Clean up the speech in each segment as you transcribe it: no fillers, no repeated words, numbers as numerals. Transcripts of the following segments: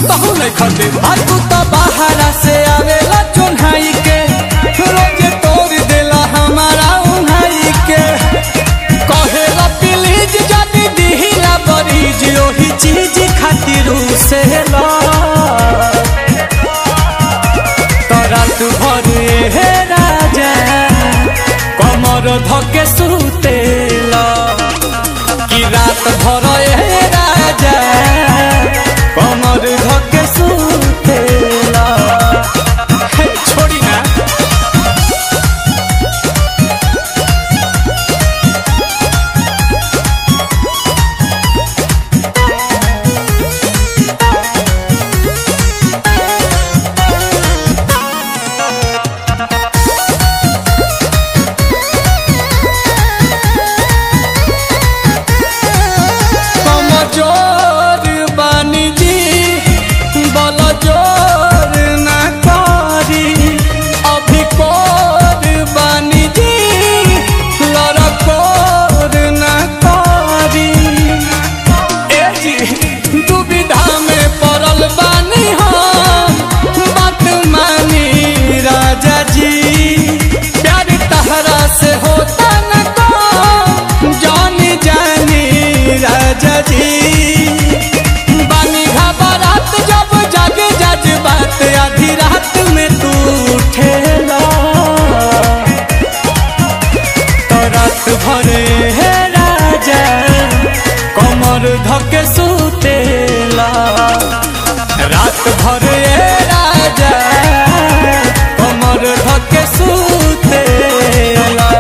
सुतहु नहीं खटे तू तो बाहरा से आवेला चुन्हाई के रोजे तोड़ देला हमारा उन्हाई के कहेला प्लीज जदी दिहिला बरीज ओही चीज खातिर से ला तो रात भर हे राजा कमर धके सुतेला कि रात भर हे राजा कमर धके सुतेला छोड़ी ना जोर बानी जी बल जोर ना करी अभी कोर बानी जी लड़कोर ना करी ए जी दुविधा में पड़ल बानी हम बात मानी राजा जी प्यार तहरा से होता न को जानी जानी राजा जी आधी रात में तू उठेला तो रात भरे हे राजा कमर धके सुतेला रात भरे राजा कमर धके सुतेला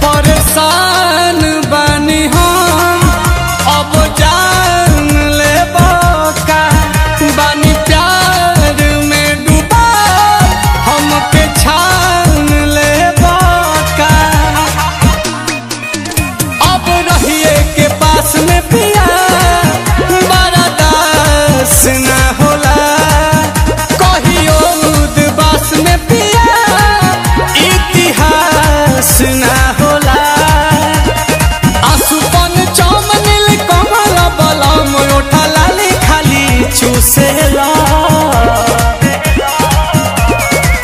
परेशान बानी हम अब जान ले का बानी प्यार में डूबा हमके छान ले का अब रहिए के पास में पिया बड़ा दास ना होला कहियो उदबास में पिया इतिहास ना होला चूसेला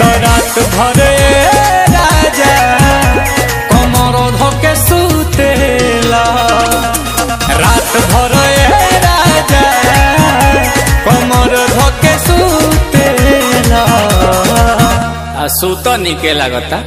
तो रात भरे राजा कमर धके सुतेला रात भरे राजा कमर धके सुतेला आ सुत निके लागता।